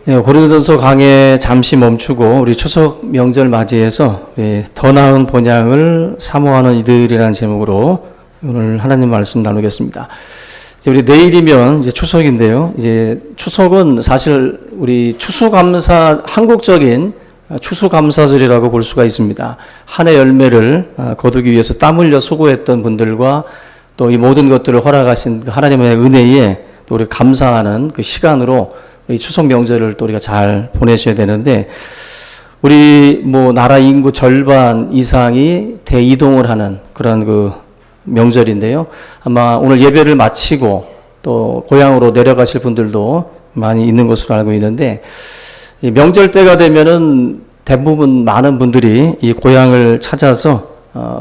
고린도서 강해 잠시 멈추고 우리 추석 명절 맞이해서 더 나은 본향을 사모하는 이들이라는 제목으로 오늘 하나님 말씀 나누겠습니다. 우리 내일이면 이제 추석인데요. 이제 추석은 사실 우리 추수감사 한국적인 추수감사절이라고 볼 수가 있습니다. 한 해 열매를 거두기 위해서 땀 흘려 수고했던 분들과 또 이 모든 것들을 허락하신 하나님의 은혜에 또 우리 감사하는 그 시간으로 이 추석 명절을 또 우리가 잘 보내셔야 되는데, 우리 나라 인구 절반 이상이 대이동을 하는 그런 그 명절인데요. 아마 오늘 예배를 마치고 또 고향으로 내려가실 분들도 많이 있는 것으로 알고 있는데, 이 명절 때가 되면은 대부분 많은 분들이 이 고향을 찾아서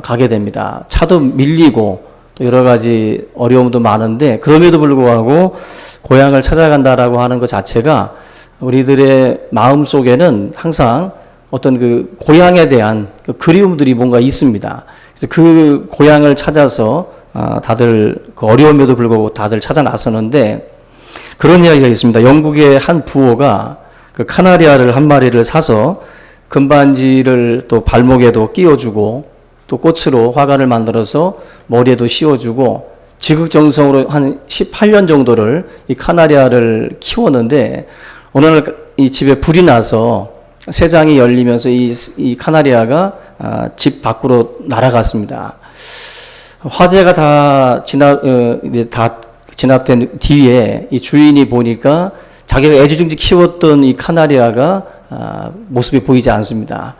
가게 됩니다. 차도 밀리고 또 여러 가지 어려움도 많은데, 그럼에도 불구하고 고향을 찾아간다라고 하는 것 자체가 우리들의 마음 속에는 항상 어떤 그 고향에 대한 그 그리움들이 뭔가 있습니다. 그래서 그 고향을 찾아서 다들 그 어려움에도 불구하고 다들 찾아 나서는데, 그런 이야기가 있습니다. 영국의 한 부호가 그 카나리아를 한 마리를 사서 금반지를 또 발목에도 끼워주고 또 꽃으로 화관을 만들어서 머리에도 씌워주고 지극정성으로 한 18년 정도를 이 카나리아를 키웠는데, 어느 날 이 집에 불이 나서 새장이 열리면서 이 카나리아가 집 밖으로 날아갔습니다. 화재가 다 진압된 뒤에 이 주인이 보니까 자기가 애지중지 키웠던 이 카나리아가 모습이 보이지 않습니다.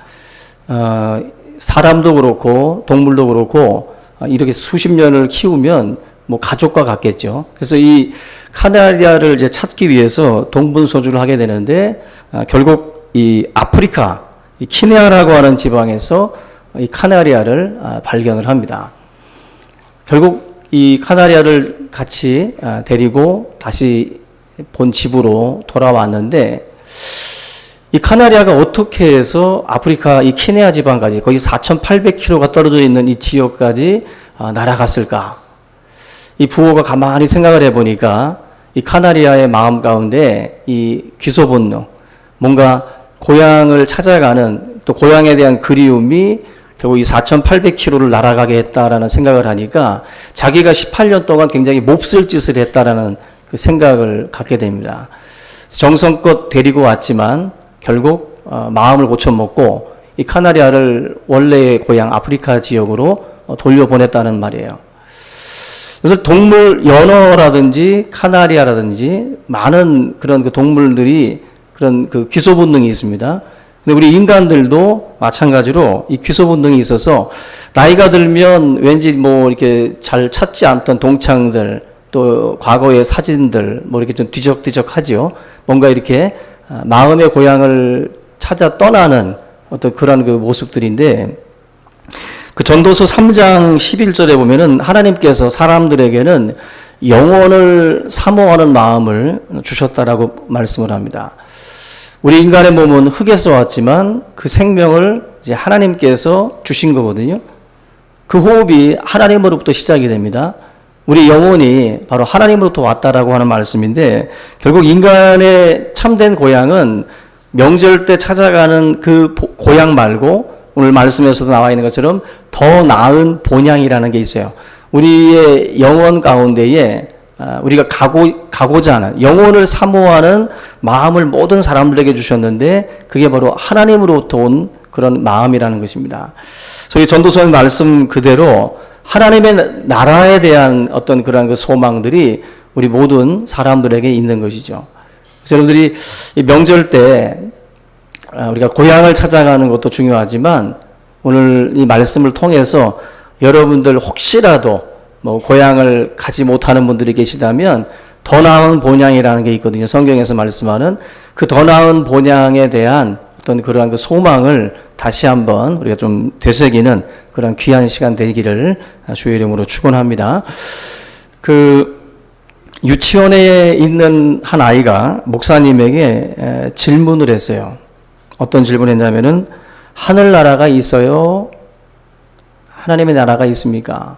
사람도 그렇고 동물도 그렇고 이렇게 수십 년을 키우면 가족과 같겠죠. 그래서 이 카나리아를 이제 찾기 위해서 동분서주를 하게 되는데, 결국 이 아프리카, 이 키네아라고 하는 지방에서 이 카나리아를 발견을 합니다. 결국 이 카나리아를 같이 데리고 다시 본 집으로 돌아왔는데, 이 카나리아가 어떻게 해서 아프리카 이 키네아 지방까지, 거기 4,800km가 떨어져 있는 이 지역까지 날아갔을까? 이 부호가 가만히 생각을 해보니까 이 카나리아의 마음 가운데 이 귀소 본능, 뭔가 고향을 찾아가는 또 고향에 대한 그리움이 결국 이 4,800km를 날아가게 했다라는 생각을 하니까 자기가 18년 동안 굉장히 몹쓸 짓을 했다라는 그 생각을 갖게 됩니다. 정성껏 데리고 왔지만 결국 마음을 고쳐먹고 이 카나리아를 원래의 고향 아프리카 지역으로 돌려보냈다는 말이에요. 그래서 동물, 연어라든지 카나리아라든지 많은 그런 그 동물들이 그런 그 귀소 본능이 있습니다. 근데 우리 인간들도 마찬가지로 이 귀소 본능이 있어서 나이가 들면 왠지 이렇게 잘 찾지 않던 동창들, 또 과거의 사진들 이렇게 좀 뒤적뒤적하죠. 뭔가 이렇게 마음의 고향을 찾아 떠나는 어떤 그런 그 모습들인데, 그 전도서 3장 11절에 보면은 하나님께서 사람들에게는 영혼을 사모하는 마음을 주셨다라고 말씀을 합니다. 우리 인간의 몸은 흙에서 왔지만 그 생명을 이제 하나님께서 주신 거거든요. 그 호흡이 하나님으로부터 시작이 됩니다. 우리 영혼이 바로 하나님으로부터 왔다라고 하는 말씀인데, 결국 인간의 참된 고향은 명절 때 찾아가는 그 고향 말고 오늘 말씀에서도 나와 있는 것처럼 더 나은 본향이라는 게 있어요. 우리의 영혼 가운데에 우리가 가고자 하는 영혼을 사모하는 마음을 모든 사람들에게 주셨는데, 그게 바로 하나님으로부터 온 그런 마음이라는 것입니다. 저희 전도서의 말씀 그대로 하나님의 나라에 대한 어떤 그런 그 소망들이 우리 모든 사람들에게 있는 것이죠. 그래서 여러분들이 이 명절 때 우리가 고향을 찾아가는 것도 중요하지만, 오늘 이 말씀을 통해서 여러분들 혹시라도 고향을 가지 못하는 분들이 계시다면 더 나은 본향이라는 게 있거든요. 성경에서 말씀하는 그 더 나은 본향에 대한 어떤 그러한 그 소망을 다시 한번 우리가 좀 되새기는 그런 귀한 시간 되기를 주의 이름으로 축원합니다. 그 유치원에 있는 한 아이가 목사님에게 질문을 했어요. 어떤 질문을 했냐면은, 하늘나라가 있어요? 하나님의 나라가 있습니까?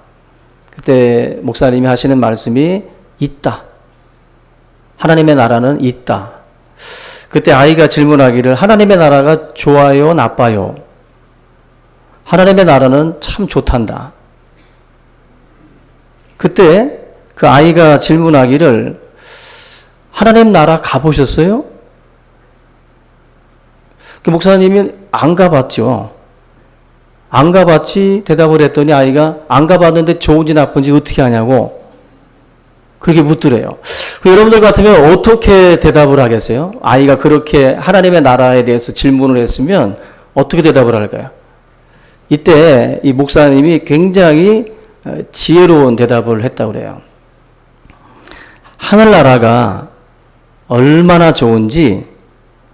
그때 목사님이 하시는 말씀이 있다. 하나님의 나라는 있다. 그때 아이가 질문하기를 하나님의 나라가 좋아요, 나빠요? 하나님의 나라는 참 좋단다. 그때 그 아이가 질문하기를 하나님 나라 가보셨어요? 그 목사님이 안 가봤죠. 안 가봤지 대답을 했더니 아이가 안 가봤는데 좋은지 나쁜지 어떻게 하냐고 그렇게 묻더래요. 여러분들 같으면 어떻게 대답을 하겠어요? 아이가 그렇게 하나님의 나라에 대해서 질문을 했으면 어떻게 대답을 할까요? 이때 이 목사님이 굉장히 지혜로운 대답을 했다고 그래요. 하늘나라가 얼마나 좋은지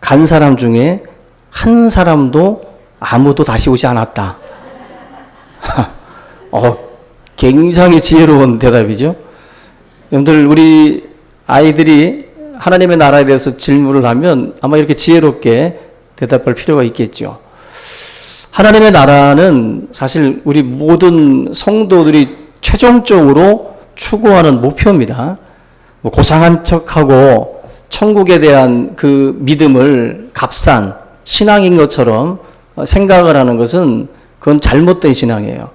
간 사람 중에 한 사람도 아무도 다시 오지 않았다. 굉장히 지혜로운 대답이죠. 여러분들 우리 아이들이 하나님의 나라에 대해서 질문을 하면 아마 이렇게 지혜롭게 대답할 필요가 있겠죠. 하나님의 나라는 사실 우리 모든 성도들이 최종적으로 추구하는 목표입니다. 고상한 척하고 천국에 대한 그 믿음을 값싼 신앙인 것처럼 생각을 하는 것은 그건 잘못된 신앙이에요.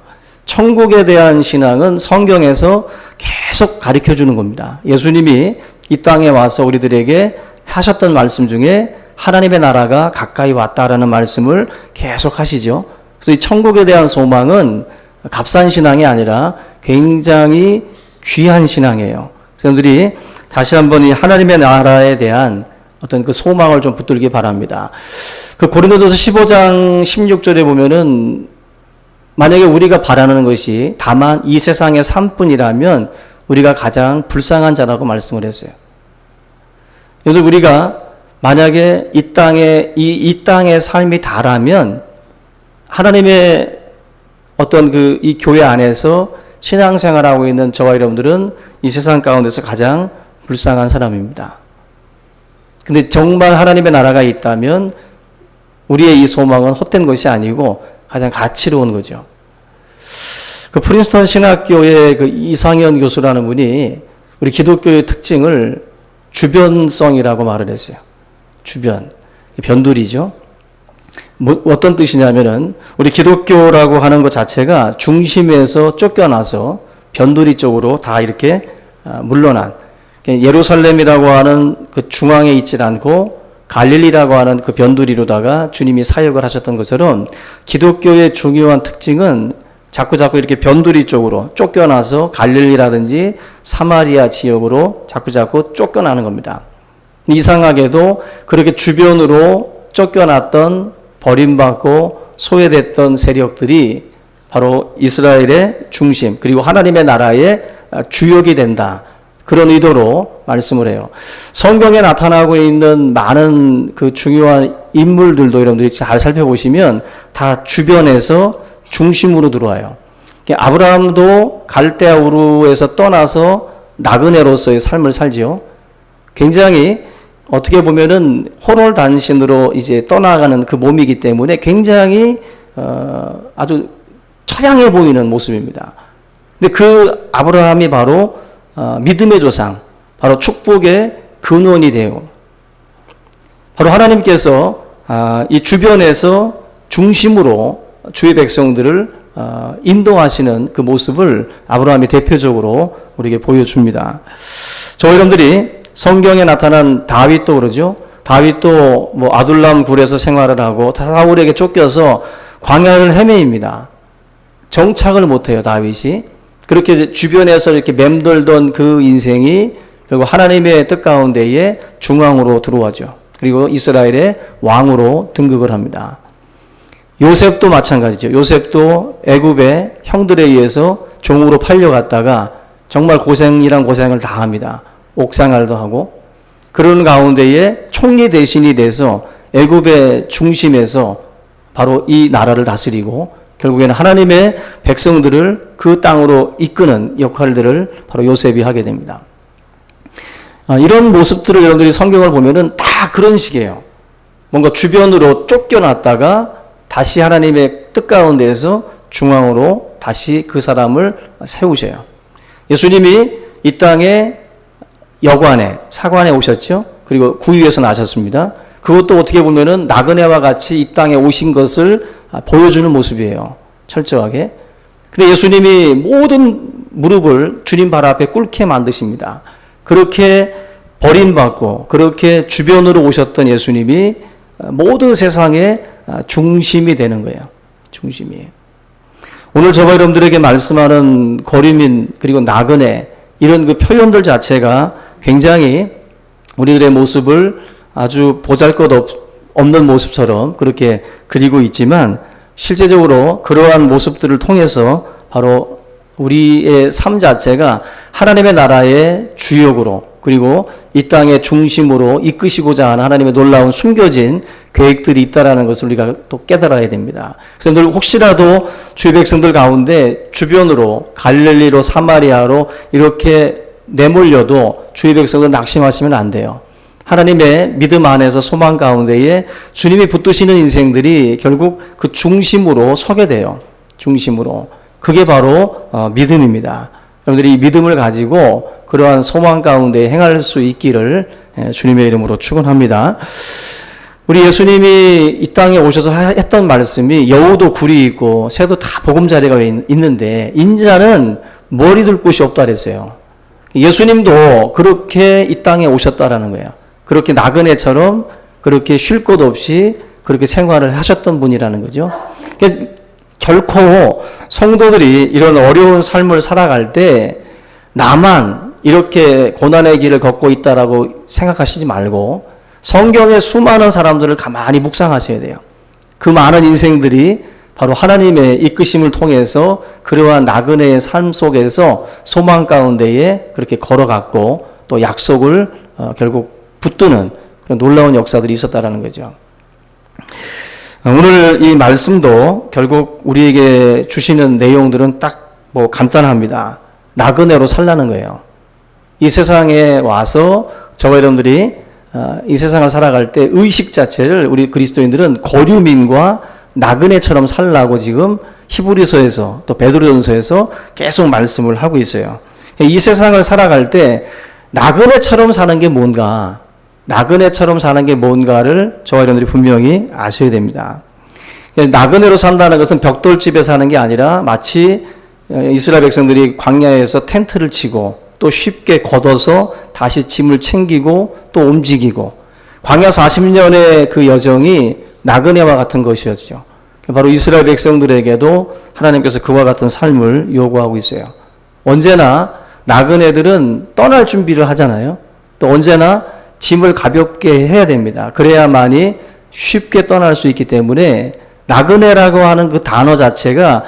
천국에 대한 신앙은 성경에서 계속 가르쳐 주는 겁니다. 예수님이 이 땅에 와서 우리들에게 하셨던 말씀 중에 하나님의 나라가 가까이 왔다라는 말씀을 계속 하시죠. 그래서 이 천국에 대한 소망은 값싼 신앙이 아니라 굉장히 귀한 신앙이에요. 여러분들이 다시 한번 이 하나님의 나라에 대한 어떤 그 소망을 좀 붙들기 바랍니다. 그 고린도전서 15장 16절에 보면은 만약에 우리가 바라는 것이 다만 이 세상의 삶뿐이라면 우리가 가장 불쌍한 자라고 말씀을 했어요. 여러분 우리가 만약에 이 땅의 삶이 다라면 하나님의 어떤 이 교회 안에서 신앙생활하고 있는 저와 여러분들은 이 세상 가운데서 가장 불쌍한 사람입니다. 근데 정말 하나님의 나라가 있다면 우리의 이 소망은 헛된 것이 아니고 가장 가치로운 거죠. 그 프린스턴 신학교의 그 이상현 교수라는 분이 우리 기독교의 특징을 주변성이라고 말을 했어요. 주변. 변두리죠. 어떤 뜻이냐면은 우리 기독교라고 하는 것 자체가 중심에서 쫓겨나서 변두리 쪽으로 다 이렇게 물러난 예루살렘이라고 하는 그 중앙에 있지 않고 갈릴리라고 하는 그 변두리로다가 주님이 사역을 하셨던 것처럼 기독교의 중요한 특징은 자꾸 이렇게 변두리 쪽으로 쫓겨나서 갈릴리라든지 사마리아 지역으로 자꾸 쫓겨나는 겁니다. 이상하게도 그렇게 주변으로 쫓겨났던 버림받고 소외됐던 세력들이 바로 이스라엘의 중심 그리고 하나님의 나라의 주역이 된다. 그런 의도로 말씀을 해요. 성경에 나타나고 있는 많은 그 중요한 인물들도 여러분들이 잘 살펴보시면 다 주변에서 중심으로 들어와요. 아브라함도 갈대아 우르에서 떠나서 나그네로서의 삶을 살지요. 굉장히 어떻게 보면은 혼홀단신으로 이제 떠나가는 그 몸이기 때문에 굉장히 아주 처량해 보이는 모습입니다. 근데 그 아브라함이 바로 믿음의 조상, 바로 축복의 근원이 되고 바로 하나님께서 이 주변에서 중심으로 주의 백성들을 인도하시는 그 모습을 아브라함이 대표적으로 우리에게 보여줍니다. 저 여러분들이 성경에 나타난 다윗도 그러죠. 다윗도 아둘람 굴에서 생활을 하고 사울에게 쫓겨서 광야를 헤매입니다. 정착을 못해요, 다윗이. 그렇게 주변에서 이렇게 맴돌던 그 인생이 결국 하나님의 뜻 가운데에 중앙으로 들어와죠. 그리고 이스라엘의 왕으로 등극을 합니다. 요셉도 마찬가지죠. 요셉도 애굽의 형들에 의해서 종으로 팔려갔다가 정말 고생이란 고생을 다 합니다. 옥상알도 하고 그런 가운데에 총리 대신이 돼서 애굽의 중심에서 바로 이 나라를 다스리고 결국에는 하나님의 백성들을 그 땅으로 이끄는 역할들을 바로 요셉이 하게 됩니다. 이런 모습들을 여러분들이 성경을 보면은 다 그런 식이에요. 뭔가 주변으로 쫓겨났다가 다시 하나님의 뜻 가운데에서 중앙으로 다시 그 사람을 세우셔요. 예수님이 이 땅에 여관에 사관에 오셨죠. 그리고 구유에서 나셨습니다. 그것도 어떻게 보면은 나그네와 같이 이 땅에 오신 것을 보여주는 모습이에요. 철저하게. 근데 예수님이 모든 무릎을 주님 발 앞에 꿇게 만드십니다. 그렇게 버림받고 그렇게 주변으로 오셨던 예수님이 모든 세상의 중심이 되는 거예요. 중심이. 오늘 저와 여러분들에게 말씀하는 거류민 그리고 나그네 이런 그 표현들 자체가 굉장히 우리들의 모습을 아주 보잘것없는 모습처럼 그렇게 그리고 있지만 실제적으로 그러한 모습들을 통해서 바로 우리의 삶 자체가 하나님의 나라의 주역으로 그리고 이 땅의 중심으로 이끄시고자 하는 하나님의 놀라운 숨겨진 계획들이 있다라는 것을 우리가 또 깨달아야 됩니다. 그래서 늘 혹시라도 주의 백성들 가운데 주변으로 갈릴리로 사마리아로 이렇게 내몰려도 주의 백성들 낙심하시면 안 돼요. 하나님의 믿음 안에서 소망 가운데에 주님이 붙드시는 인생들이 결국 그 중심으로 서게 돼요. 중심으로. 그게 바로 믿음입니다. 여러분들이 이 믿음을 가지고 그러한 소망 가운데 행할 수 있기를 주님의 이름으로 축원합니다. 우리 예수님이 이 땅에 오셔서 했던 말씀이 여우도 굴이 있고 새도 다 보금자리가 있는데 인자는 머리 둘 곳이 없다 그랬어요. 예수님도 그렇게 이 땅에 오셨다라는 거예요. 그렇게 나그네처럼 그렇게 쉴 것 없이 그렇게 생활을 하셨던 분이라는 거죠. 결코 성도들이 이런 어려운 삶을 살아갈 때 나만 이렇게 고난의 길을 걷고 있다라고 생각하시지 말고 성경의 수많은 사람들을 가만히 묵상하셔야 돼요. 그 많은 인생들이 바로 하나님의 이끄심을 통해서 그러한 나그네의 삶 속에서 소망 가운데에 그렇게 걸어갔고 또 약속을 결국 붙드는 그런 놀라운 역사들이 있었다라는 거죠. 오늘 이 말씀도 결국 우리에게 주시는 내용들은 딱 뭐 간단합니다. 나그네로 살라는 거예요. 이 세상에 와서 저와 여러분들이 이 세상을 살아갈 때 의식 자체를 우리 그리스도인들은 거류민과 나그네처럼 살라고 지금 히브리서에서 또 베드로전서에서 계속 말씀을 하고 있어요. 이 세상을 살아갈 때 나그네처럼 사는 게 뭔가, 나그네처럼 사는 게 뭔가를 저와 여러분들이 분명히 아셔야 됩니다. 나그네로 산다는 것은 벽돌집에 사는 게 아니라 마치 이스라엘 백성들이 광야에서 텐트를 치고 또 쉽게 걷어서 다시 짐을 챙기고 또 움직이고 광야 40년의 그 여정이 나그네와 같은 것이었죠. 바로 이스라엘 백성들에게도 하나님께서 그와 같은 삶을 요구하고 있어요. 언제나 나그네들은 떠날 준비를 하잖아요. 또 언제나 짐을 가볍게 해야 됩니다. 그래야만이 쉽게 떠날 수 있기 때문에 나그네라고 하는 그 단어 자체가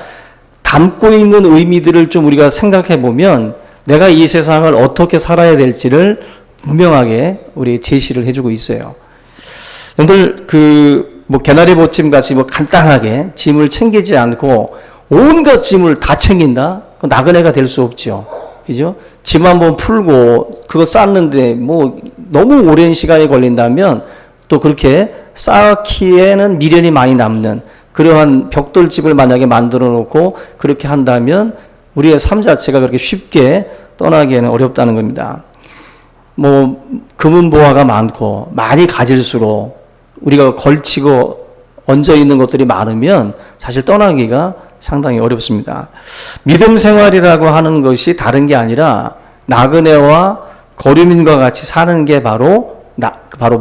담고 있는 의미들을 좀 우리가 생각해 보면 내가 이 세상을 어떻게 살아야 될지를 분명하게 우리 제시를 해주고 있어요. 여러분들 개나리 보침 같이 간단하게 짐을 챙기지 않고 온갖 짐을 다 챙긴다? 그 나그네가 될 수 없죠. 그죠? 짐 한번 풀고 그거 쌓는데 너무 오랜 시간이 걸린다면 또 그렇게 쌓기에는 미련이 많이 남는 그러한 벽돌집을 만약에 만들어 놓고 그렇게 한다면 우리의 삶 자체가 그렇게 쉽게 떠나기에는 어렵다는 겁니다. 금은보화가 많고 많이 가질수록 우리가 걸치고 얹어 있는 것들이 많으면 사실 떠나기가 상당히 어렵습니다. 믿음 생활이라고 하는 것이 다른 게 아니라 나그네와 거류민과 같이 사는 게 바로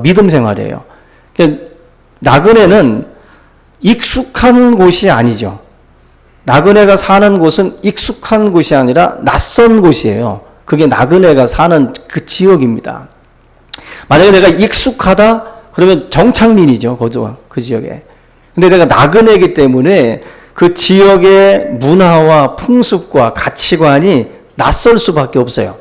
믿음 생활이에요. 나그네는 익숙한 곳이 아니죠. 나그네가 사는 곳은 익숙한 곳이 아니라 낯선 곳이에요. 그게 나그네가 사는 그 지역입니다. 만약에 내가 익숙하다 그러면 정착민이죠. 그 지역에. 근데 내가 나그네이기 때문에 그 지역의 문화와 풍습과 가치관이 낯설 수밖에 없어요.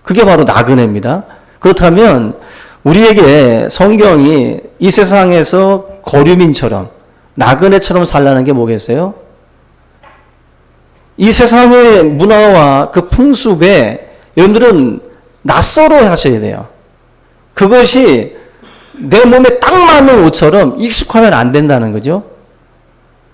그게 바로 나그네입니다. 그렇다면 우리에게 성경이 이 세상에서 거류민처럼 나그네처럼 살라는 게 뭐겠어요? 이 세상의 문화와 그 풍습에 여러분들은 낯설어 하셔야 돼요. 그것이 내 몸에 딱 맞는 옷처럼 익숙하면 안 된다는 거죠.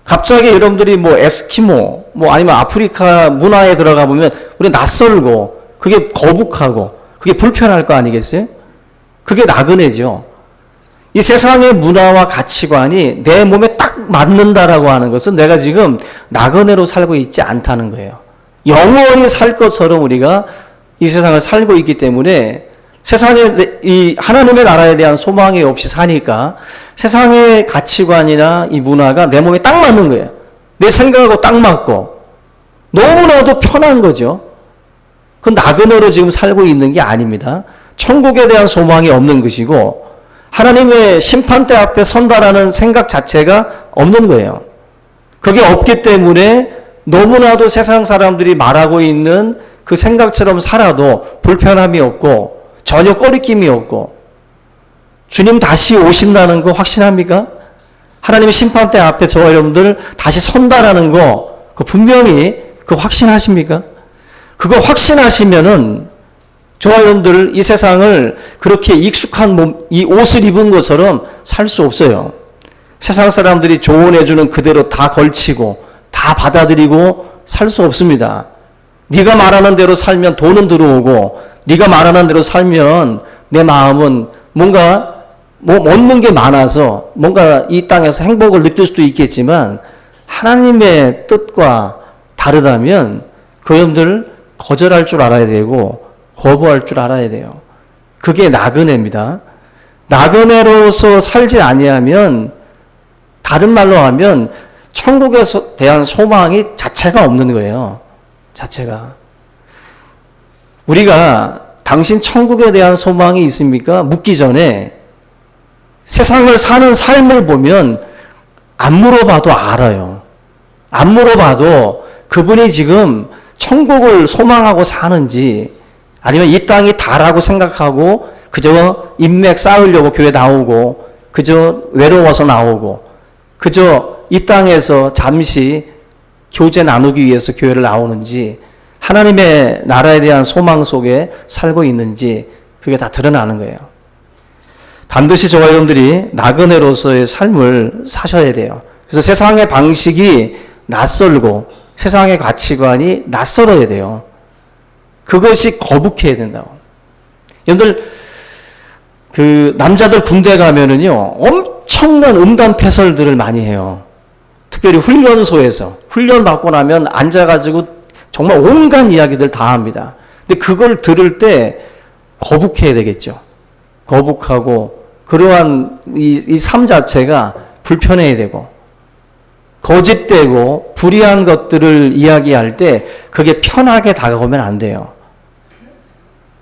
갑자기 여러분들이 에스키모, 아니면 아프리카 문화에 들어가 보면 우리 낯설고, 그게 거북하고, 그게 불편할 거 아니겠어요? 그게 나그네죠. 이 세상의 문화와 가치관이 내 몸에 딱 맞는다라고 하는 것은 내가 지금 나그네로 살고 있지 않다는 거예요. 영원히 살 것처럼 우리가 이 세상을 살고 있기 때문에 세상에 이 하나님의 나라에 대한 소망이 없이 사니까 세상의 가치관이나 이 문화가 내 몸에 딱 맞는 거예요. 내 생각하고 딱 맞고 너무나도 편한 거죠. 그 나그네로 지금 살고 있는 게 아닙니다. 천국에 대한 소망이 없는 것이고 하나님의 심판대 앞에 선다라는 생각 자체가 없는 거예요. 그게 없기 때문에 너무나도 세상 사람들이 말하고 있는 그 생각처럼 살아도 불편함이 없고 전혀 꺼리낌이 없고 주님 다시 오신다는 거 확신합니까? 하나님의 심판대 앞에 저와 여러분들 다시 선다라는 거 그 분명히 그 확신하십니까? 그거 확신하시면은 저와 여러분들 이 세상을 그렇게 익숙한 몸, 이 옷을 입은 것처럼 살 수 없어요. 세상 사람들이 조언해주는 그대로 다 걸치고 다 받아들이고 살 수 없습니다. 네가 말하는 대로 살면 돈은 들어오고 네가 말하는 대로 살면 내 마음은 뭔가 얻는 게 많아서 뭔가 이 땅에서 행복을 느낄 수도 있겠지만 하나님의 뜻과 다르다면 그 여러분들 거절할 줄 알아야 되고 거부할 줄 알아야 돼요. 그게 나그네입니다. 나그네로서 살지 아니하면 다른 말로 하면 천국에 대한 소망이 자체가 없는 거예요. 자체가. 우리가 당신 천국에 대한 소망이 있습니까? 묻기 전에 세상을 사는 삶을 보면 안 물어봐도 알아요. 안 물어봐도 그분이 지금 천국을 소망하고 사는지 아니면 이 땅이 다라고 생각하고 그저 인맥 쌓으려고 교회 나오고 그저 외로워서 나오고 그저 이 땅에서 잠시 교제 나누기 위해서 교회를 나오는지 하나님의 나라에 대한 소망 속에 살고 있는지 그게 다 드러나는 거예요. 반드시 저와 여러분들이 나그네로서의 삶을 사셔야 돼요. 그래서 세상의 방식이 낯설고 세상의 가치관이 낯설어야 돼요. 그것이 거북해야 된다고. 여러분들 그 남자들 군대 가면은요 엄청난 음담패설들을 많이 해요. 특별히 훈련소에서 훈련 받고 나면 앉아가지고 정말 온갖 이야기들 다 합니다. 근데 그걸 들을 때 거북해야 되겠죠. 거북하고 그러한 이 삶 자체가 불편해야 되고 거짓되고 불의한 것들을 이야기할 때 그게 편하게 다가오면 안 돼요.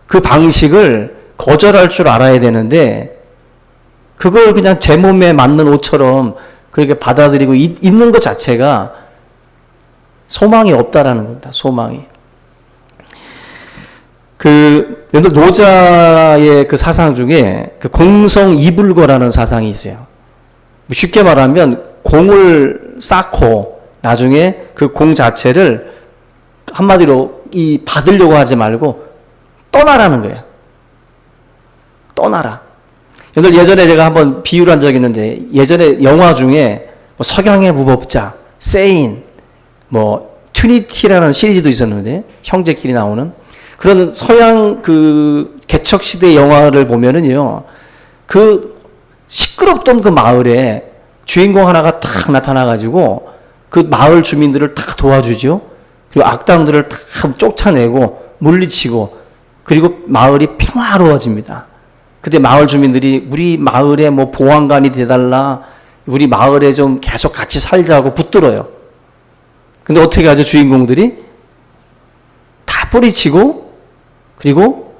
그 방식을 거절할 줄 알아야 되는데 그걸 그냥 제 몸에 맞는 옷처럼 그렇게 받아들이고 있는 것 자체가 소망이 없다라는 겁니다. 소망이. 그 노자의 그 사상 중에 그 공성이불거라는 사상이 있어요. 쉽게 말하면 공을 쌓고 나중에 그 공 자체를 한마디로 받으려고 하지 말고 떠나라는 거예요. 떠나라. 여러분들 예전에 제가 한번 비유를 한 적이 있는데 예전에 영화 중에 뭐 석양의 무법자, 세인, 뭐 튜니티라는 시리즈도 있었는데 형제끼리 나오는 그런 서양 그 개척시대 영화를 보면은요 그 시끄럽던 그 마을에 주인공 하나가 탁 나타나가지고 그 마을 주민들을 탁 도와주죠. 그리고 악당들을 탁 쫓아내고 물리치고 그리고 마을이 평화로워집니다. 그때 마을 주민들이 우리 마을에 뭐 보안관이 돼달라, 우리 마을에 좀 계속 같이 살자고 붙들어요. 근데 어떻게 하죠? 주인공들이 다 뿌리치고 그리고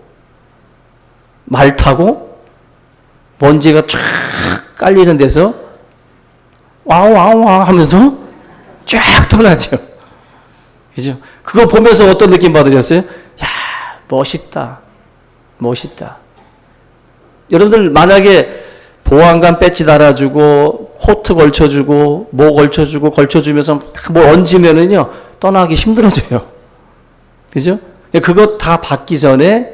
말 타고 먼지가 쫙 깔리는 데서 와와와 하면서 쫙 떠나죠. 그죠? 그거 보면서 어떤 느낌 받으셨어요? 야, 멋있다. 멋있다. 여러분들 만약에 보안관 배지 달아주고 코트 걸쳐주고 뭐 걸쳐주면서 뭐 얹으면은요 떠나기 힘들어져요. 그죠? 그거 다 받기 전에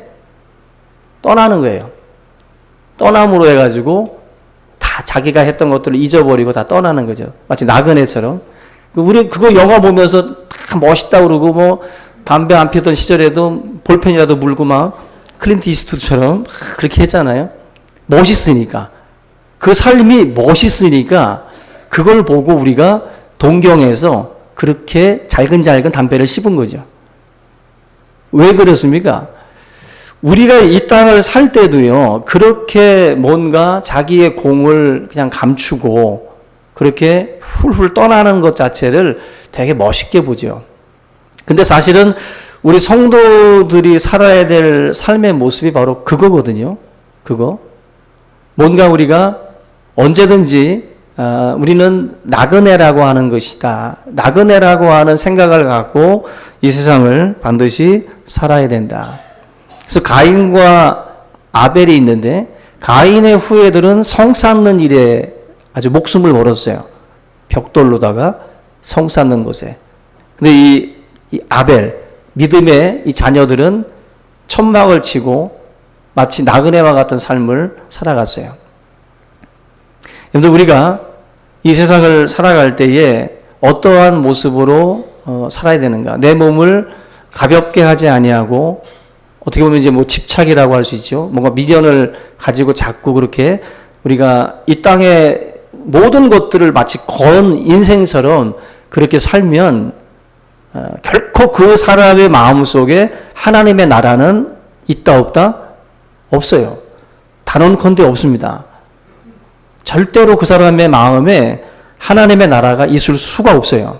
떠나는 거예요. 떠남으로 해가지고 다 자기가 했던 것들을 잊어버리고 다 떠나는 거죠. 마치 나그네처럼. 우리 그거 영화 보면서 다 멋있다 그러고 뭐 담배 안 피던 시절에도 볼펜이라도 물고 막 클린트 이스트우드처럼 그렇게 했잖아요. 멋있으니까. 그 삶이 멋있으니까 그걸 보고 우리가 동경해서 그렇게 잘근잘근 담배를 씹은 거죠. 왜 그렇습니까? 우리가 이 땅을 살 때도요, 그렇게 뭔가 자기의 공을 그냥 감추고 그렇게 훌훌 떠나는 것 자체를 되게 멋있게 보죠. 근데 사실은 우리 성도들이 살아야 될 삶의 모습이 바로 그거거든요. 그거. 뭔가 우리가 언제든지 우리는 나그네라고 하는 것이다. 나그네라고 하는 생각을 갖고 이 세상을 반드시 살아야 된다. 그래서 가인과 아벨이 있는데 가인의 후예들은 성 쌓는 일에 아주 목숨을 걸었어요. 벽돌로다가 성 쌓는 곳에. 근데 이 아벨, 믿음의 이 자녀들은 천막을 치고 마치 나그네와 같은 삶을 살아갔어요. 여러분들, 우리가 이 세상을 살아갈 때에 어떠한 모습으로 살아야 되는가? 내 몸을 가볍게 하지 아니하고, 어떻게 보면 이제 뭐 집착이라고 할 수 있죠. 뭔가 미련을 가지고 자꾸 그렇게 우리가 이 땅의 모든 것들을 마치 건 인생처럼 그렇게 살면 결코 그 사람의 마음 속에 하나님의 나라는 있다 없다? 없어요. 단언컨대 없습니다. 절대로 그 사람의 마음에 하나님의 나라가 있을 수가 없어요.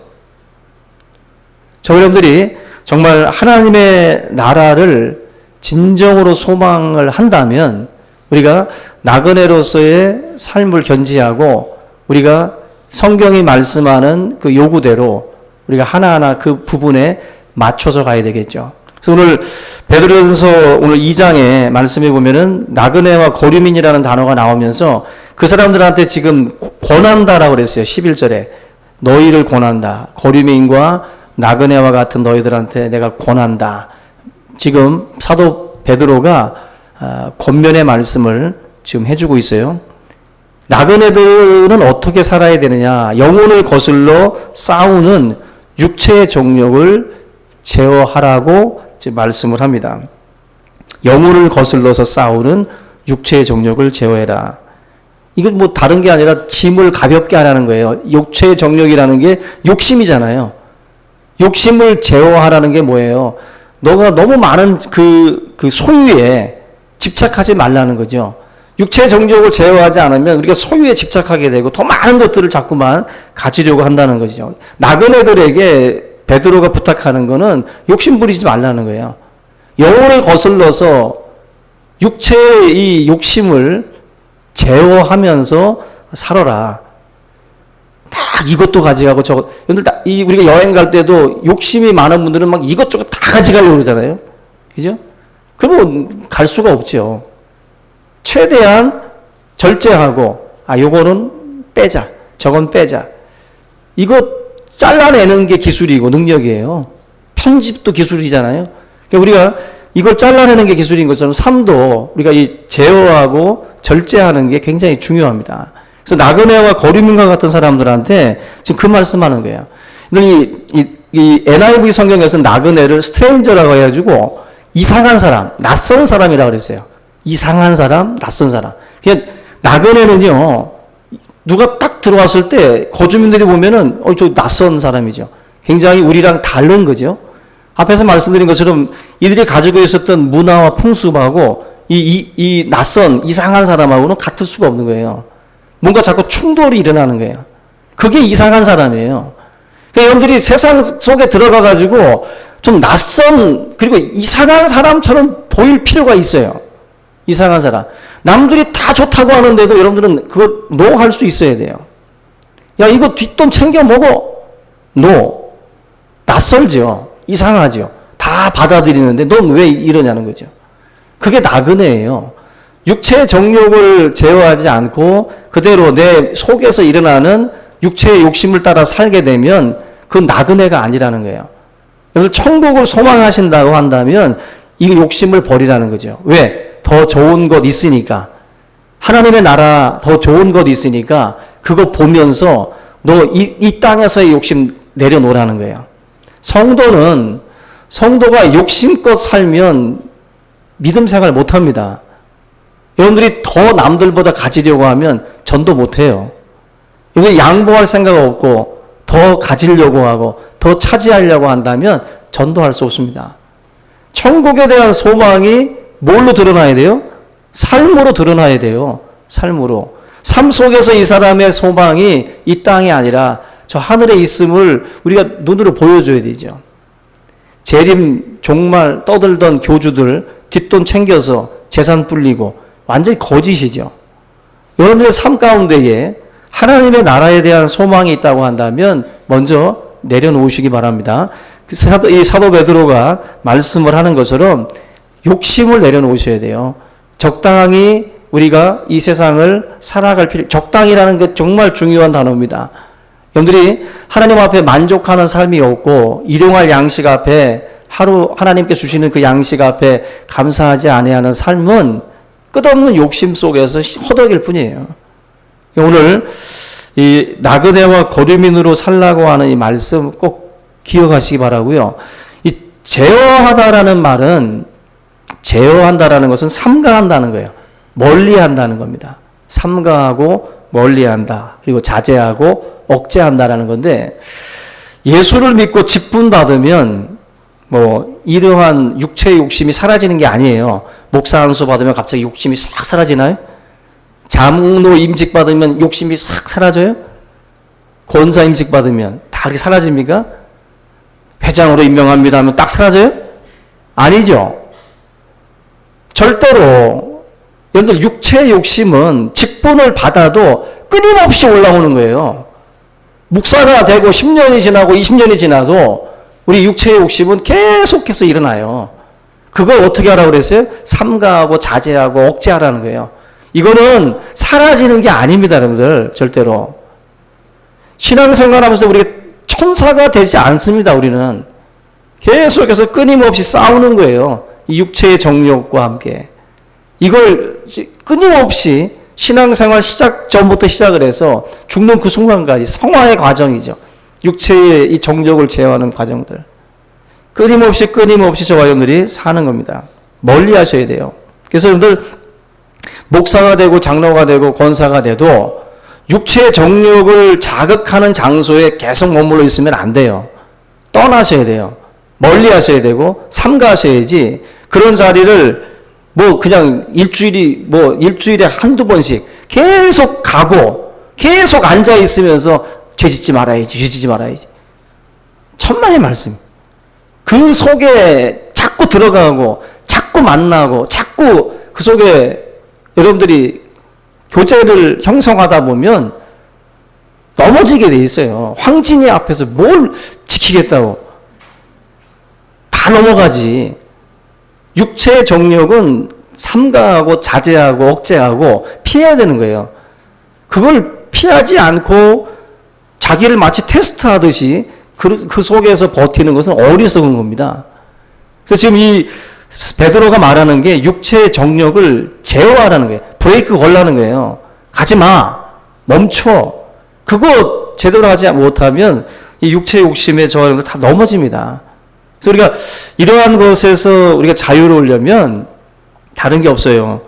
저 여러분들이 정말 하나님의 나라를 진정으로 소망을 한다면 우리가 나그네로서의 삶을 견지하고 우리가 성경이 말씀하는 그 요구대로 우리가 하나하나 그 부분에 맞춰서 가야 되겠죠. 그래서 오늘 베드로전서 오늘 2장에 말씀해 보면은 나그네와 거류민이라는 단어가 나오면서 그 사람들한테 지금 권한다라고 그랬어요. 11절에 너희를 권한다. 거류민과 나그네와 같은 너희들한테 내가 권한다. 지금 사도 베드로가 권면의 말씀을 지금 해주고 있어요. 나그네들은 어떻게 살아야 되느냐? 영혼을 거슬러 싸우는 육체의 정욕을 제어하라고 지금 말씀을 합니다. 영혼을 거슬러서 싸우는 육체의 정욕을 제어해라. 이건 뭐 다른 게 아니라 짐을 가볍게 하라는 거예요. 육체의 정욕이라는 게 욕심이잖아요. 욕심을 제어하라는 게 뭐예요? 너가 너무 많은 그 소유에 집착하지 말라는 거죠. 육체의 정욕을 제어하지 않으면 우리가 소유에 집착하게 되고 더 많은 것들을 자꾸만 가지려고 한다는 거죠. 나그네들에게 베드로가 부탁하는 거는 욕심 부리지 말라는 거예요. 영혼을 거슬러서 육체의 이 욕심을 제어하면서 살아라. 막 이것도 가져가고 저것. 여러분들, 우리가 여행 갈 때도 욕심이 많은 분들은 막 이것저것 다 가져가려고 그러잖아요. 그죠? 그러면 갈 수가 없죠. 최대한 절제하고, 요거는 빼자. 저건 빼자. 이거 잘라내는 게 기술이고 능력이에요. 편집도 기술이잖아요. 그러니까 우리가 이걸 잘라내는 게 기술인 것처럼 삶도 우리가 이 제어하고 절제하는 게 굉장히 중요합니다. 그래서 나그네와 거류민과 같은 사람들한테 지금 그 말씀하는 거예요. 이 NIV 성경에서 나그네를 스트레인저라고 해가지고 이상한 사람, 낯선 사람이라고 그랬어요. 이상한 사람, 낯선 사람. 그냥 나그네는요, 누가 딱 들어왔을 때 거주민들이 보면은 저 낯선 사람이죠. 굉장히 우리랑 다른 거죠. 앞에서 말씀드린 것처럼 이들이 가지고 있었던 문화와 풍습하고 이 낯선 이상한 사람하고는 같을 수가 없는 거예요. 뭔가 자꾸 충돌이 일어나는 거예요. 그게 이상한 사람이에요. 그러니까 여러분들이 세상 속에 들어가 가지고 좀 낯선 그리고 이상한 사람처럼 보일 필요가 있어요. 이상한 사람. 남들이 다 좋다고 하는데도 여러분들은 그거 노 할 수 있어야 돼요. 야, 이거 뒷돈 챙겨 먹어. 노. 낯설죠. 이상하죠. 다 받아들이는데 넌 왜 이러냐는 거죠. 그게 나그네예요. 육체의 정욕을 제어하지 않고 그대로 내 속에서 일어나는 육체의 욕심을 따라 살게 되면 그건 나그네가 아니라는 거예요. 여러분 천국을 소망하신다고 한다면 이 욕심을 버리라는 거죠. 왜? 더 좋은 것 있으니까. 하나님의 나라 더 좋은 것 있으니까 그거 보면서 너 이 땅에서의 욕심 내려놓으라는 거예요. 성도가 욕심껏 살면 믿음 생활 못합니다. 여러분들이 더 남들보다 가지려고 하면 전도 못해요. 여기 양보할 생각 없고 더 가지려고 하고 더 차지하려고 한다면 전도할 수 없습니다. 천국에 대한 소망이 뭘로 드러나야 돼요? 삶으로 드러나야 돼요. 삶으로. 삶 속에서 이 사람의 소망이 이 땅이 아니라 저 하늘에 있음을 우리가 눈으로 보여줘야 되죠. 재림 종말 떠들던 교주들 뒷돈 챙겨서 재산 불리고 완전히 거짓이죠. 여러분의 삶 가운데에 하나님의 나라에 대한 소망이 있다고 한다면 먼저 내려놓으시기 바랍니다. 이 사도 베드로가 말씀을 하는 것처럼 욕심을 내려놓으셔야 돼요. 적당히 우리가 이 세상을 살아갈 적당이라는 게 정말 중요한 단어입니다. 여러분들이 하나님 앞에 만족하는 삶이 없고 일용할 양식 앞에 하루 하나님께 주시는 그 양식 앞에 감사하지 아니하는 삶은 끝없는 욕심 속에서 허덕일 뿐이에요. 오늘 이 나그네와 거류민으로 살라고 하는 이 말씀 꼭 기억하시기 바라고요. 이 제어하다라는 말은 제어한다라는 것은 삼가한다는 거예요. 멀리한다는 겁니다. 삼가하고 멀리한다. 그리고 자제하고 억제한다라는 건데 예수를 믿고 직분받으면 뭐 이러한 육체의 욕심이 사라지는 게 아니에요. 목사 안수 받으면 갑자기 욕심이 싹 사라지나요? 장로 임직 받으면 욕심이 싹 사라져요? 권사 임직 받으면 다 그렇게 사라집니까? 회장으로 임명합니다 하면 딱 사라져요? 아니죠. 절대로 여러분들 육체의 욕심은 직분을 받아도 끊임없이 올라오는 거예요. 목사가 되고 10년이 지나고 20년이 지나도 우리 육체의 욕심은 계속해서 일어나요. 그걸 어떻게 하라고 그랬어요? 삼가하고 자제하고 억제하라는 거예요. 이거는 사라지는 게 아닙니다, 여러분들. 절대로. 신앙생활하면서 우리가 천사가 되지 않습니다, 우리는. 계속해서 끊임없이 싸우는 거예요. 이 육체의 정욕과 함께. 이걸 끊임없이 신앙생활 시작 전부터 시작을 해서 죽는 그 순간까지 성화의 과정이죠. 육체의 이 정욕을 제어하는 과정들. 끊임없이 저와 여러분들이 사는 겁니다. 멀리 하셔야 돼요. 그래서 여러분들 목사가 되고 장로가 되고 권사가 돼도 육체의 정욕을 자극하는 장소에 계속 머물러 있으면 안 돼요. 떠나셔야 돼요. 멀리 하셔야 되고 삼가하셔야지 그런 자리를 뭐 그냥 일주일에 한두 번씩 계속 가고 계속 앉아 있으면서 죄짓지 말아야지. 천만의 말씀. 그 속에 자꾸 들어가고 자꾸 만나고 자꾸 그 속에 여러분들이 교제를 형성하다 보면 넘어지게 돼 있어요. 황진이 앞에서 뭘 지키겠다고. 다 넘어가지. 육체의 정욕은 삼가하고 자제하고 억제하고 피해야 되는 거예요. 그걸 피하지 않고 자기를 마치 테스트하듯이 그 속에서 버티는 것은 어리석은 겁니다. 그래서 지금 이 베드로가 말하는 게 육체의 정욕을 제어하라는 거예요. 브레이크 걸라는 거예요. 가지 마. 멈춰. 그거 제대로 하지 못하면 이 육체의 욕심에 저하는 다 넘어집니다. 그래서 우리가 이러한 것에서 우리가 자유로우려면 다른 게 없어요.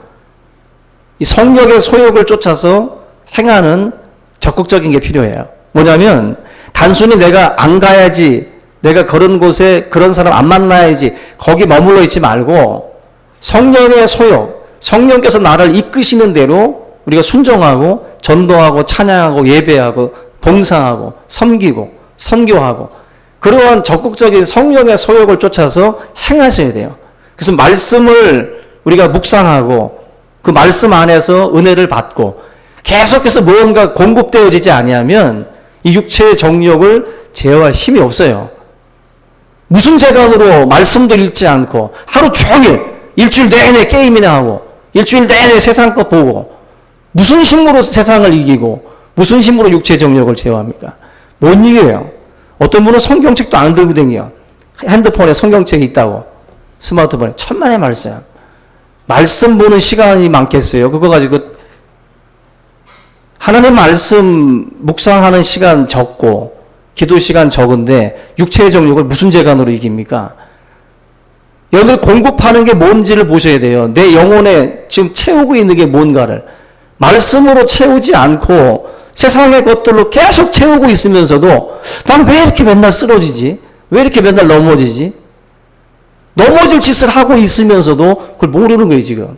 이 성욕의 소욕을 쫓아서 행하는 적극적인 게 필요해요. 뭐냐면 단순히 내가 안 가야지, 내가 그런 곳에 그런 사람 안 만나야지 거기 머물러 있지 말고 성령의 소욕, 성령께서 나를 이끄시는 대로 우리가 순종하고 전도하고 찬양하고 예배하고 봉사하고 섬기고 선교하고 그러한 적극적인 성령의 소욕을 쫓아서 행하셔야 돼요. 그래서 말씀을 우리가 묵상하고 그 말씀 안에서 은혜를 받고 계속해서 무언가 공급되어지지 아니하면 이 육체의 정욕을 제어할 힘이 없어요. 무슨 재간으로 말씀도 읽지 않고 하루 종일 일주일 내내 게임이나 하고 일주일 내내 세상 것 보고 무슨 힘으로 세상을 이기고 무슨 힘으로 육체의 정욕을 제어합니까? 못 이겨요. 어떤 분은 성경책도 안 들고 다녀요. 핸드폰에 성경책이 있다고. 스마트폰에. 천만의 말씀. 말씀 보는 시간이 많겠어요. 그거 가지고 하나님 말씀 묵상하는 시간 적고 기도 시간 적은데 육체의 정욕을 무슨 재간으로 이깁니까? 여러분 공급하는 게 뭔지를 보셔야 돼요. 내 영혼에 지금 채우고 있는 게 뭔가를. 말씀으로 채우지 않고 세상의 것들로 계속 채우고 있으면서도 나는 왜 이렇게 맨날 쓰러지지? 왜 이렇게 맨날 넘어지지? 넘어질 짓을 하고 있으면서도 그걸 모르는 거예요, 지금.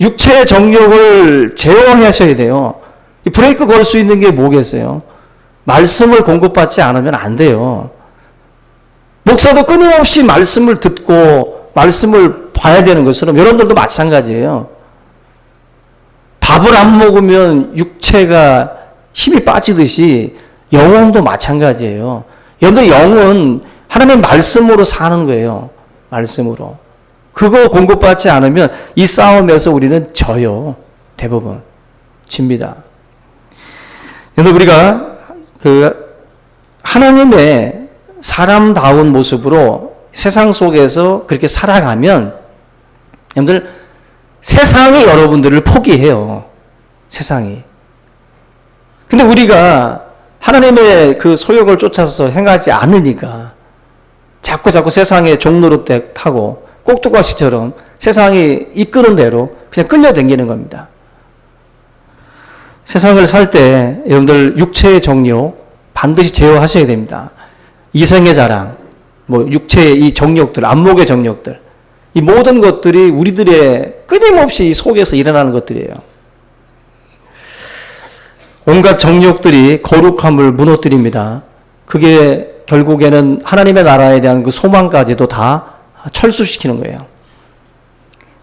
육체의 정욕을 제어하셔야 돼요. 이 브레이크 걸 수 있는 게 뭐겠어요? 말씀을 공급받지 않으면 안 돼요. 목사도 끊임없이 말씀을 듣고 말씀을 봐야 되는 것처럼 여러분들도 마찬가지예요. 밥을 안 먹으면 육체가 힘이 빠지듯이 영혼도 마찬가지예요. 여러분들 영은 하나님의 말씀으로 사는 거예요. 말씀으로. 그거 공급받지 않으면 이 싸움에서 우리는 져요. 대부분. 집니다. 여러분 우리가 하나님의 사람다운 모습으로 세상 속에서 그렇게 살아가면 여러분들 세상이 여러분들을 포기해요. 세상이. 근데 우리가 하나님의 그 소욕을 쫓아서 행하지 않으니까 자꾸 세상의 종노릇하고 꼭두가시처럼 세상이 이끄는 대로 그냥 끌려다니는 겁니다. 세상을 살 때 여러분들 육체의 정욕 반드시 제어하셔야 됩니다. 이생의 자랑, 육체의 이 정욕들, 안목의 정욕들, 이 모든 것들이 우리들의 끊임없이 이 속에서 일어나는 것들이에요. 온갖 정욕들이 거룩함을 무너뜨립니다. 그게 결국에는 하나님의 나라에 대한 그 소망까지도 다 철수시키는 거예요.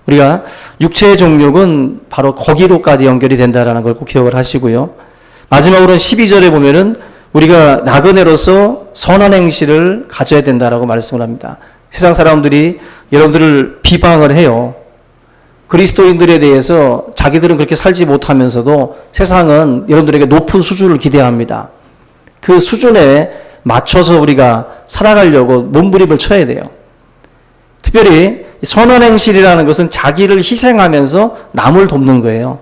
우리가 육체의 정욕은 바로 거기로까지 연결이 된다는 걸 꼭 기억을 하시고요. 마지막으로 12절에 보면은 우리가 나그네로서 선한 행실을 가져야 된다라고 말씀을 합니다. 세상 사람들이 여러분들을 비방을 해요. 그리스도인들에 대해서 자기들은 그렇게 살지 못하면서도 세상은 여러분들에게 높은 수준을 기대합니다. 그 수준에 맞춰서 우리가 살아가려고 몸부림을 쳐야 돼요. 특별히 선한 행실이라는 것은 자기를 희생하면서 남을 돕는 거예요.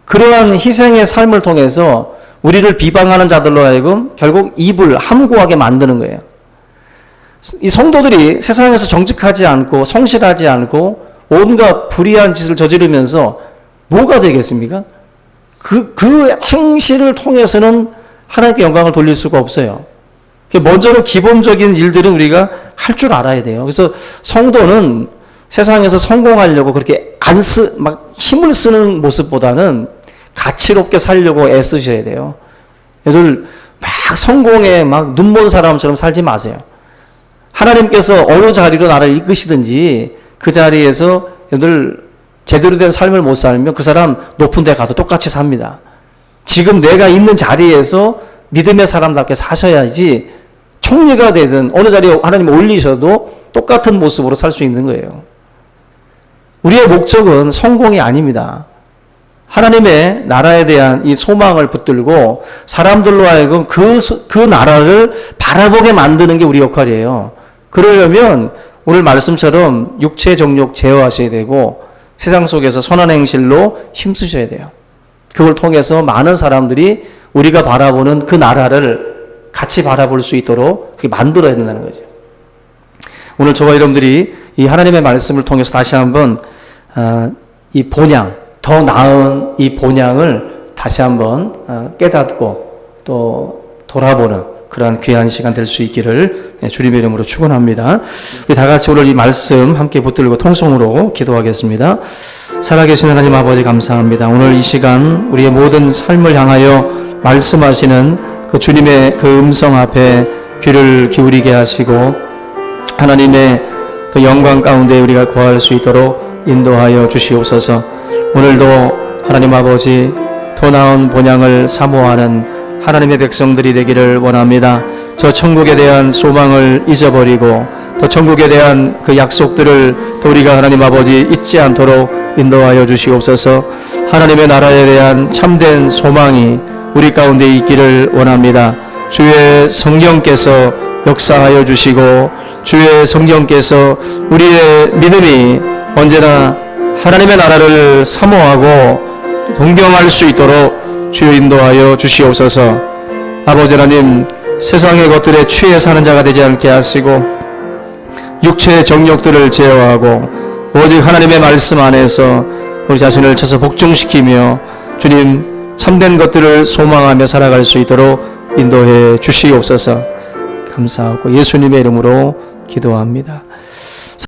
그러한 희생의 삶을 통해서 우리를 비방하는 자들로 하여금 결국 입을 함구하게 만드는 거예요. 이 성도들이 세상에서 정직하지 않고 성실하지 않고 온갖 불의한 짓을 저지르면서 뭐가 되겠습니까? 그 행실을 통해서는 하나님께 영광을 돌릴 수가 없어요. 먼저는 기본적인 일들은 우리가 할 줄 알아야 돼요. 그래서 성도는 세상에서 성공하려고 그렇게 막 힘을 쓰는 모습보다는 가치롭게 살려고 애쓰셔야 돼요. 여러분 막 성공에 막 눈먼 사람처럼 살지 마세요. 하나님께서 어느 자리로 나를 이끄시든지 그 자리에서 여러분들 제대로 된 삶을 못 살면 그 사람 높은 데 가도 똑같이 삽니다. 지금 내가 있는 자리에서 믿음의 사람답게 사셔야지 총리가 되든 어느 자리에 하나님 올리셔도 똑같은 모습으로 살 수 있는 거예요. 우리의 목적은 성공이 아닙니다. 하나님의 나라에 대한 이 소망을 붙들고 사람들로 하여금 그 나라를 바라보게 만드는 게 우리 역할이에요. 그러려면 오늘 말씀처럼 육체 정욕 제어하셔야 되고 세상 속에서 선한 행실로 힘쓰셔야 돼요. 그걸 통해서 많은 사람들이 우리가 바라보는 그 나라를 같이 바라볼 수 있도록 그렇게 만들어야 된다는 거죠. 오늘 저와 여러분들이 이 하나님의 말씀을 통해서 다시 한번 이 본향, 더 나은 이 본향을 다시 한번 깨닫고 또 돌아보는 그러한 귀한 시간 될 수 있기를 주님의 이름으로 축원합니다. 우리 다 같이 오늘 이 말씀 함께 붙들고 통성으로 기도하겠습니다. 살아계신 하나님 아버지 감사합니다. 오늘 이 시간 우리의 모든 삶을 향하여 말씀하시는 그 주님의 그 음성 앞에 귀를 기울이게 하시고 하나님의 그 영광 가운데 우리가 거할 수 있도록 인도하여 주시옵소서. 오늘도 하나님 아버지 더 나은 본향을 사모하는 하나님의 백성들이 되기를 원합니다. 저 천국에 대한 소망을 잊어버리고 또 천국에 대한 그 약속들을 또 우리가 하나님 아버지 잊지 않도록 인도하여 주시옵소서. 하나님의 나라에 대한 참된 소망이 우리 가운데 있기를 원합니다. 주의 성령께서 역사하여 주시고 주의 성령께서 우리의 믿음이 언제나 하나님의 나라를 사모하고 동경할 수 있도록 주여 인도하여 주시옵소서. 아버지 하나님, 세상의 것들에 취해 사는 자가 되지 않게 하시고 육체의 정욕들을 제어하고 오직 하나님의 말씀 안에서 우리 자신을 쳐서 복종시키며 주님 참된 것들을 소망하며 살아갈 수 있도록 인도해 주시옵소서. 감사하고 예수님의 이름으로 기도합니다.